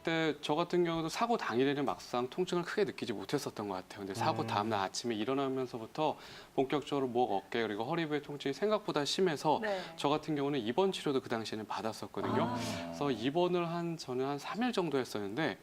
그때 저 같은 경우도 사고 당일에는 막상 통증을 크게 느끼지 못했었던 것 같아요. 근데 사고 다음날 아침에 일어나면서부터 본격적으로 목, 어깨 그리고 허리 부의 통증이 생각보다 심해서 네. 저 같은 경우는 입원 치료도 그 당시에는 받았었거든요. 그래서 입원을 저는 한 3일 정도 했었는데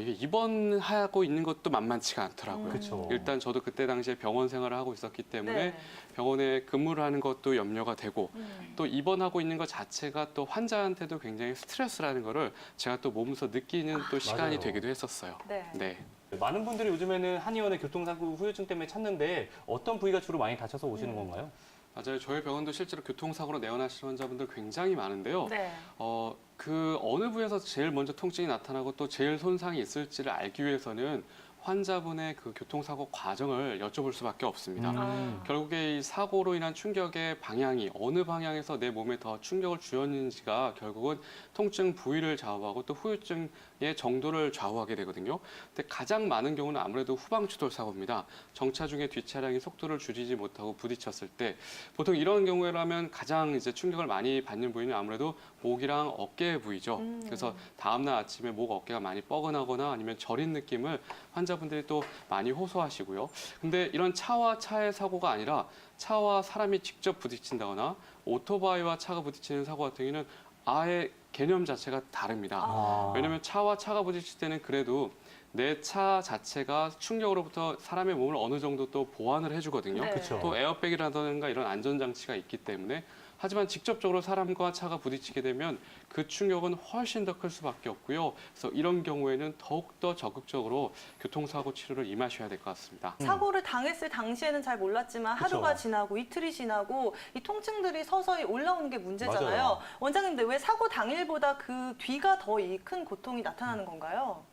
이게 입원하고 있는 것도 만만치가 않더라고요. 그쵸. 일단 저도 그때 당시에 병원 생활을 하고 있었기 때문에 네. 병원에 근무를 하는 것도 염려가 되고 또 입원하고 있는 것 자체가 또 환자한테도 굉장히 스트레스라는 거를 제가 또 몸에서 느끼는 또 시간이 맞아요. 되기도 했었어요. 네. 네. 많은 분들이 요즘에는 한의원의 교통사고 후유증 때문에 찾는데 어떤 부위가 주로 많이 다쳐서 오시는 건가요? 맞아요. 저희 병원도 실제로 교통사고로 내원하시는 환자분들 굉장히 많은데요. 네. 그 어느 부위에서 제일 먼저 통증이 나타나고 또 제일 손상이 있을지를 알기 위해서는 환자분의 그 교통사고 과정을 여쭤볼 수밖에 없습니다. 결국에 이 사고로 인한 충격의 방향이 어느 방향에서 내 몸에 더 충격을 주었는지가 결국은 통증 부위를 좌우하고 또 후유증의 정도를 좌우하게 되거든요. 근데 가장 많은 경우는 아무래도 후방추돌 사고입니다. 정차 중에 뒷차량이 속도를 줄이지 못하고 부딪혔을 때 보통 이런 경우라면 가장 이제 충격을 많이 받는 부위는 아무래도 목이랑 어깨 부위죠. 그래서 다음날 아침에 목, 어깨가 많이 뻐근하거나 아니면 저린 느낌을 환자분들이 또 많이 호소하시고요. 근데 이런 차와 차의 사고가 아니라 차와 사람이 직접 부딪힌다거나 오토바이와 차가 부딪히는 사고 같은 경우는 아예 개념 자체가 다릅니다. 왜냐하면 차와 차가 부딪힐 때는 그래도 내 차 자체가 충격으로부터 사람의 몸을 어느 정도 또 보완을 해주거든요. 네. 그쵸. 또 에어백이라든가 이런 안전장치가 있기 때문에 하지만 직접적으로 사람과 차가 부딪히게 되면 그 충격은 훨씬 더 클 수밖에 없고요. 그래서 이런 경우에는 더욱더 적극적으로 교통사고 치료를 임하셔야 될 것 같습니다. 사고를 당했을 당시에는 잘 몰랐지만 하루가 그쵸. 지나고 이틀이 지나고 이 통증들이 서서히 올라오는 게 문제잖아요. 맞아요. 원장님, 근데 왜 사고 당일보다 그 뒤가 더 이 큰 고통이 나타나는 건가요?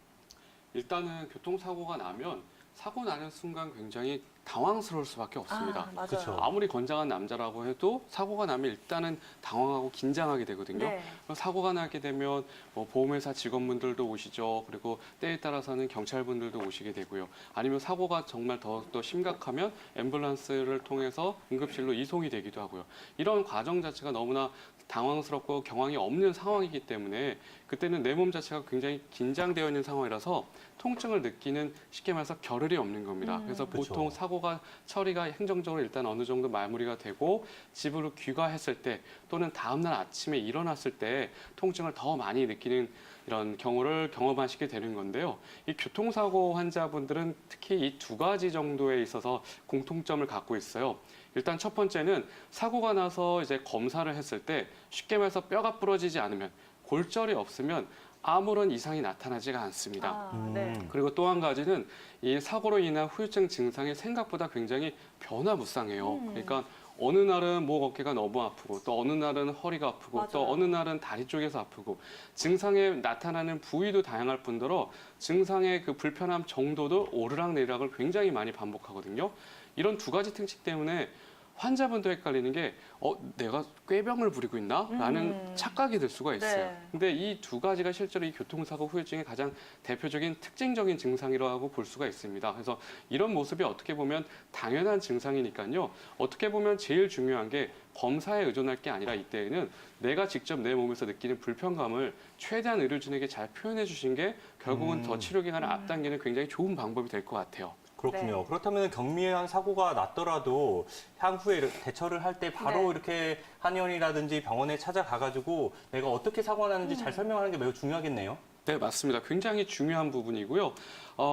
일단은 교통사고가 나면 사고 나는 순간 굉장히 당황스러울 수밖에 없습니다. 맞아요. 그쵸. 아무리 건장한 남자라고 해도 사고가 나면 일단은 당황하고 긴장하게 되거든요. 네. 사고가 나게 되면 뭐 보험회사 직원분들도 오시죠. 그리고 때에 따라서는 경찰분들도 오시게 되고요. 아니면 사고가 정말 더욱더 심각하면 앰뷸런스를 통해서 응급실로 이송이 되기도 하고요. 이런 과정 자체가 너무나 당황스럽고 경황이 없는 상황이기 때문에 그때는 내 몸 자체가 굉장히 긴장되어 있는 상황이라서 통증을 느끼는 쉽게 말해서 겨를이 없는 겁니다. 그래서 그쵸. 보통 사고가 처리가 행정적으로 일단 어느 정도 마무리가 되고 집으로 귀가했을 때 또는 다음날 아침에 일어났을 때 통증을 더 많이 느끼는 이런 경우를 경험하시게 되는 건데요. 이 교통사고 환자분들은 특히 이 두 가지 정도에 있어서 공통점을 갖고 있어요. 일단 첫 번째는 사고가 나서 이제 검사를 했을 때 쉽게 말해서 뼈가 부러지지 않으면 골절이 없으면 아무런 이상이 나타나지가 않습니다. 네. 그리고 또 한 가지는 이 사고로 인한 후유증 증상이 생각보다 굉장히 변화무쌍해요. 그러니까 어느 날은 목 어깨가 너무 아프고 또 어느 날은 허리가 아프고 또 맞아요. 어느 날은 다리 쪽에서 아프고 증상에 나타나는 부위도 다양할 뿐더러 증상의 그 불편함 정도도 오르락내리락을 굉장히 많이 반복하거든요. 이런 두 가지 특징 때문에 환자분도 헷갈리는 게 내가 꾀병을 부리고 있나? 라는 착각이 들 수가 있어요. 네. 근데 이 두 가지가 실제로 이 교통사고 후유증의 가장 대표적인 특징적인 증상이라고 볼 수가 있습니다. 그래서 이런 모습이 어떻게 보면 당연한 증상이니까요. 어떻게 보면 제일 중요한 게 검사에 의존할 게 아니라 이때에는 내가 직접 내 몸에서 느끼는 불편감을 최대한 의료진에게 잘 표현해 주신 게 결국은 더 치료 기간을 앞당기는 굉장히 좋은 방법이 될 것 같아요. 그렇군요. 네. 그렇다면 경미한 사고가 났더라도 향후에 대처를 할 때 바로 네. 이렇게 한의원이라든지 병원에 찾아가가지고 내가 어떻게 사고가 났는지 잘 설명하는 게 매우 중요하겠네요. 네, 맞습니다. 굉장히 중요한 부분이고요.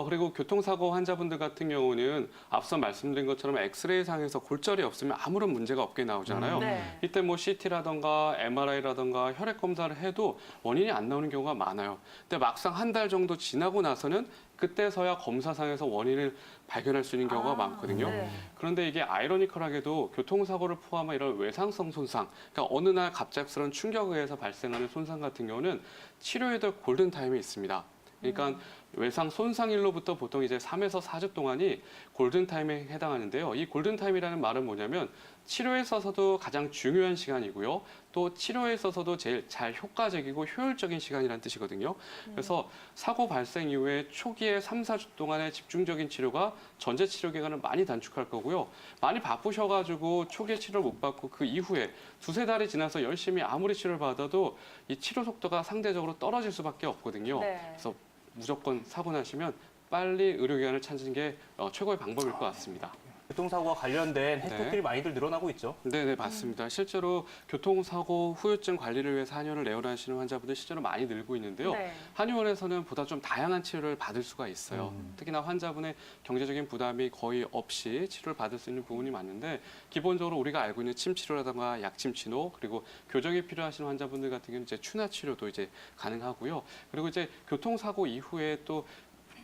그리고 교통사고 환자분들 같은 경우는 앞서 말씀드린 것처럼 엑스레이 상에서 골절이 없으면 아무런 문제가 없게 나오잖아요. 네. 이때 뭐 CT라던가 MRI라던가 혈액 검사를 해도 원인이 안 나오는 경우가 많아요. 근데 막상 한 달 정도 지나고 나서는 그때서야 검사상에서 원인을 발견할 수 있는 경우가 많거든요. 네. 그런데 이게 아이러니컬하게도 교통사고를 포함한 이런 외상성 손상, 그러니까 어느 날 갑작스러운 충격에 의해서 발생하는 손상 같은 경우는 치료에도 골든타임이 있습니다. 그러니까 외상 손상일로부터 보통 이제 3에서 4주 동안이 골든타임에 해당하는데요. 이 골든타임이라는 말은 뭐냐면 치료에 있어서도 가장 중요한 시간이고요. 또 치료에 있어서도 제일 잘 효과적이고 효율적인 시간이라는 뜻이거든요. 그래서 사고 발생 이후에 초기에 3, 4주 동안의 집중적인 치료가 전체 치료 기간을 많이 단축할 거고요. 많이 바쁘셔가지고 초기에 치료를 못 받고 그 이후에 두세 달이 지나서 열심히 아무리 치료를 받아도 이 치료 속도가 상대적으로 떨어질 수밖에 없거든요. 네. 그래서 무조건 사고 나시면 빨리 의료기관을 찾는 게 최고의 방법일 것 같습니다. 교통사고와 관련된 혜택들이 많이들 늘어나고 있죠. 네, 맞습니다. 실제로 교통사고 후유증 관리를 위해서 한의원을 내원하시는 환자분들 실제로 많이 늘고 있는데요. 네. 한의원에서는 보다 좀 다양한 치료를 받을 수가 있어요. 특히나 환자분의 경제적인 부담이 거의 없이 치료를 받을 수 있는 부분이 많은데 기본적으로 우리가 알고 있는 침 치료라든가 약침 치료 그리고 교정이 필요하신 환자분들 같은 경우는 이제 추나 치료도 이제 가능하고요. 그리고 이제 교통사고 이후에 또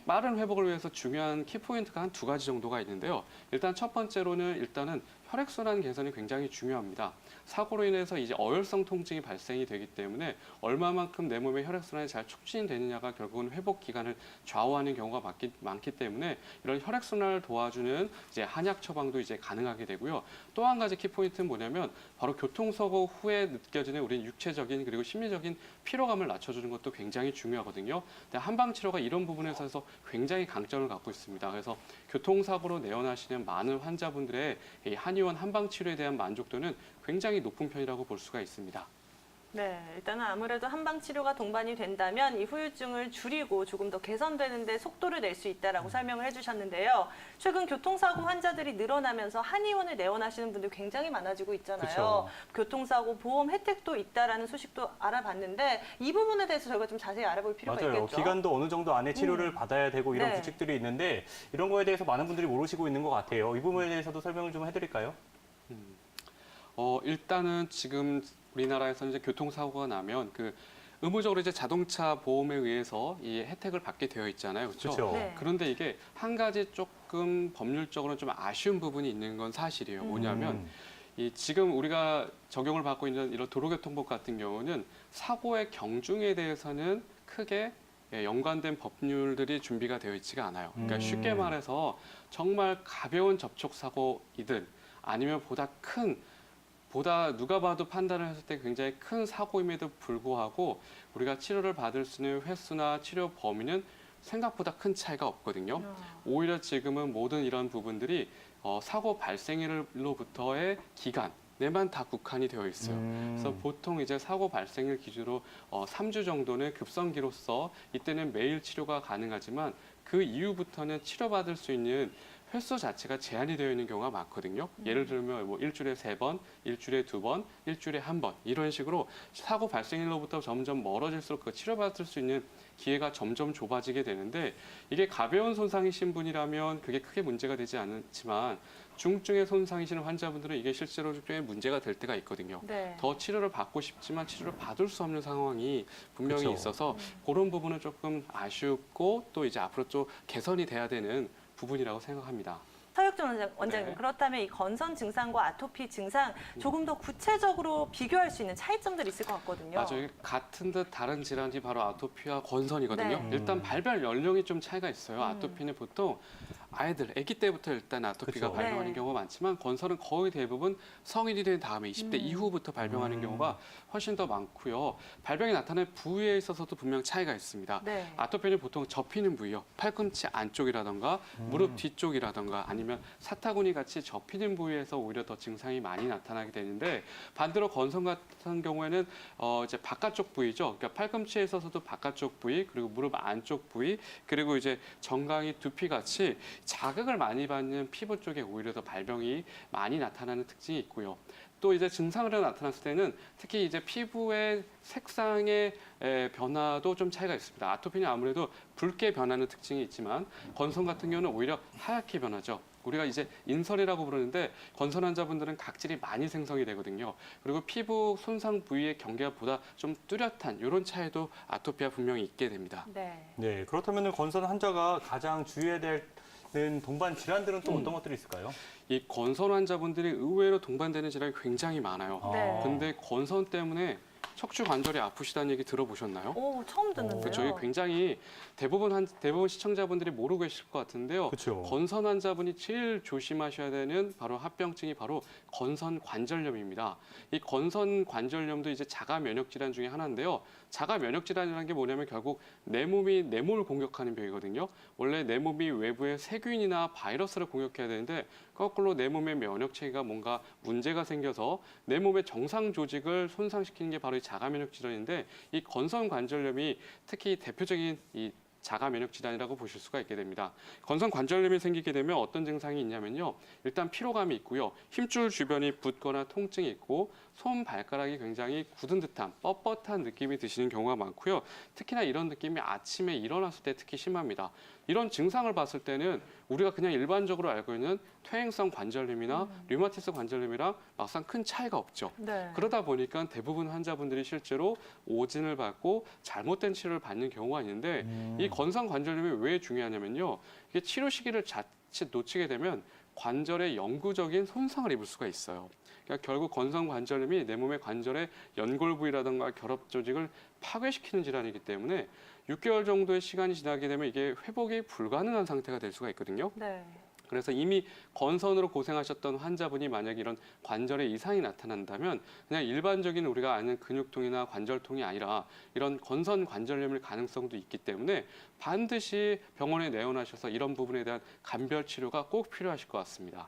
빠른 회복을 위해서 중요한 키포인트가 한 두 가지 정도가 있는데요. 일단 첫 번째로는 일단은 혈액순환 개선이 굉장히 중요합니다. 사고로 인해서 이제 어혈성 통증이 발생이 되기 때문에 얼마만큼 내 몸의 혈액순환이 잘 촉진이 되느냐가 결국은 회복 기간을 좌우하는 경우가 많기 때문에 이런 혈액순환을 도와주는 이제 한약 처방도 이제 가능하게 되고요. 또 한 가지 키포인트는 뭐냐면 바로 교통사고 후에 느껴지는 우리 육체적인 그리고 심리적인 피로감을 낮춰주는 것도 굉장히 중요하거든요. 근데 한방 치료가 이런 부분에 있어서 굉장히 강점을 갖고 있습니다. 그래서 교통사고로 내원하시는 많은 환자분들의 이 한의원 한방 치료에 대한 만족도는 굉장히 높은 편이라고 볼 수가 있습니다. 네, 일단은 아무래도 한방 치료가 동반이 된다면 이 후유증을 줄이고 조금 더 개선되는데 속도를 낼 수 있다라고 설명을 해주셨는데요. 최근 교통사고 환자들이 늘어나면서 한의원을 내원하시는 분들 굉장히 많아지고 있잖아요. 그쵸. 교통사고 보험 혜택도 있다라는 소식도 알아봤는데 이 부분에 대해서 저희가 좀 자세히 알아볼 필요가 맞아요. 있겠죠. 기간도 어느 정도 안에 치료를 받아야 되고 이런 네. 규칙들이 있는데 이런 거에 대해서 많은 분들이 모르시고 있는 것 같아요. 이 부분에 대해서도 설명을 좀 해드릴까요? 일단은 지금 우리나라에서 이제 교통사고가 나면 그 의무적으로 이제 자동차 보험에 의해서 이 혜택을 받게 되어 있잖아요. 그렇죠? 그렇죠. 네. 그런데 이게 한 가지 조금 법률적으로 좀 아쉬운 부분이 있는 건 사실이에요. 뭐냐면 이 지금 우리가 적용을 받고 있는 이런 도로교통법 같은 경우는 사고의 경중에 대해서는 크게 연관된 법률들이 준비가 되어 있지가 않아요. 그러니까 쉽게 말해서 정말 가벼운 접촉사고이든 아니면 보다 누가 봐도 판단을 했을 때 굉장히 큰 사고임에도 불구하고 우리가 치료를 받을 수 있는 횟수나 치료 범위는 생각보다 큰 차이가 없거든요. 오히려 지금은 모든 이런 부분들이 사고 발생일로부터의 기간에만 다 국한이 되어 있어요. 그래서 보통 이제 사고 발생일 기준으로 3주 정도는 급성기로서 이때는 매일 치료가 가능하지만 그 이후부터는 치료받을 수 있는 횟수 자체가 제한이 되어 있는 경우가 많거든요. 예를 들면 뭐 일주일에 3번, 일주일에 2번, 일주일에 1번 이런 식으로 사고 발생일로부터 점점 멀어질수록 그 치료받을 수 있는 기회가 점점 좁아지게 되는데 이게 가벼운 손상이신 분이라면 그게 크게 문제가 되지 않지만 중증의 손상이신 환자분들은 이게 실제로 꽤 문제가 될 때가 있거든요. 네. 더 치료를 받고 싶지만 치료를 받을 수 없는 상황이 분명히 그쵸. 있어서 그런 부분은 조금 아쉽고 또 이제 앞으로 또 개선이 돼야 되는 부분이라고 생각합니다. 서혁준 원장님, 네. 그렇다면 이 건선 증상과 아토피 증상 조금 더 구체적으로 비교할 수 있는 차이점들이 있을 것 같거든요. 맞아요. 같은 듯 다른 질환이 바로 아토피와 건선이거든요. 네. 일단 발병 연령이 좀 차이가 있어요. 아토피는 보통 아기 때부터 일단 아토피가 그쵸. 발병하는 네. 경우가 많지만 건선은 거의 대부분 성인이 된 다음에 20대 이후부터 발병하는 경우가 훨씬 더 많고요. 발병이 나타나는 부위에 있어서도 분명 차이가 있습니다. 네. 아토피는 보통 접히는 부위요. 팔꿈치 안쪽이라던가 무릎 뒤쪽이라던가 아니면 사타구니 같이 접히는 부위에서 오히려 더 증상이 많이 나타나게 되는데 반대로 건선 같은 경우에는 이제 바깥쪽 부위죠. 그러니까 팔꿈치에 있어서도 바깥쪽 부위 그리고 무릎 안쪽 부위 그리고 이제 정강이 두피 같이 자극을 많이 받는 피부 쪽에 오히려 더 발병이 많이 나타나는 특징이 있고요. 또 이제 증상으로 나타났을 때는 특히 이제 피부의 색상의 변화도 좀 차이가 있습니다. 아토피는 아무래도 붉게 변하는 특징이 있지만 건선 같은 경우는 오히려 하얗게 변하죠. 우리가 이제 인설이라고 부르는데 건선 환자분들은 각질이 많이 생성이 되거든요. 그리고 피부 손상 부위의 경계가 보다 좀 뚜렷한 이런 차이도 아토피와 분명히 있게 됩니다. 네. 네, 그렇다면 건선 환자가 가장 주의해야 되는 동반 질환들은 또 어떤 것들이 있을까요? 이 건선 환자분들이 의외로 동반되는 질환이 굉장히 많아요. 네. 근데 건선 때문에 척추 관절이 아프시다는 얘기 들어보셨나요? 오, 처음 듣는데요. 그렇죠. 이게 굉장히 대부분 시청자분들이 모르고 계실 것 같은데요. 그렇죠. 건선 환자분이 제일 조심하셔야 되는 바로 합병증이 바로 건선 관절염입니다. 이 건선 관절염도 이제 자가 면역 질환 중에 하나인데요. 자가 면역 질환이라는 게 뭐냐면 결국 내 몸이 내 몸을 공격하는 병이거든요. 원래 내 몸이 외부의 세균이나 바이러스를 공격해야 되는데 거꾸로 내 몸의 면역 체계가 뭔가 문제가 생겨서 내 몸의 정상 조직을 손상시키는 게 바로 이 자가 면역 질환인데 이 건선 관절염이 특히 대표적인 이 자가 면역 질환이라고 보실 수가 있게 됩니다. 건선 관절염이 생기게 되면 어떤 증상이 있냐면요. 일단 피로감이 있고요. 힘줄 주변이 붓거나 통증이 있고 손 발가락이 굉장히 굳은 듯한 뻣뻣한 느낌이 드시는 경우가 많고요. 특히나 이런 느낌이 아침에 일어났을 때 특히 심합니다. 이런 증상을 봤을 때는 우리가 그냥 일반적으로 알고 있는 퇴행성 관절염이나 류마티스 관절염이랑 막상 큰 차이가 없죠. 네. 그러다 보니까 대부분 환자분들이 실제로 오진을 받고 잘못된 치료를 받는 경우가 있는데 이 건선 관절염이 왜 중요하냐면요. 이게 치료 시기를 자칫 놓치게 되면 관절에 영구적인 손상을 입을 수가 있어요. 그러니까 결국 건선 관절염이 내 몸의 관절의 연골 부위라든가 결합 조직을 파괴시키는 질환이기 때문에 6개월 정도의 시간이 지나게 되면 이게 회복이 불가능한 상태가 될 수가 있거든요. 네. 그래서 이미 건선으로 고생하셨던 환자분이 만약에 이런 관절에 이상이 나타난다면 그냥 일반적인 우리가 아는 근육통이나 관절통이 아니라 이런 건선 관절염일 가능성도 있기 때문에 반드시 병원에 내원하셔서 이런 부분에 대한 감별 치료가 꼭 필요하실 것 같습니다.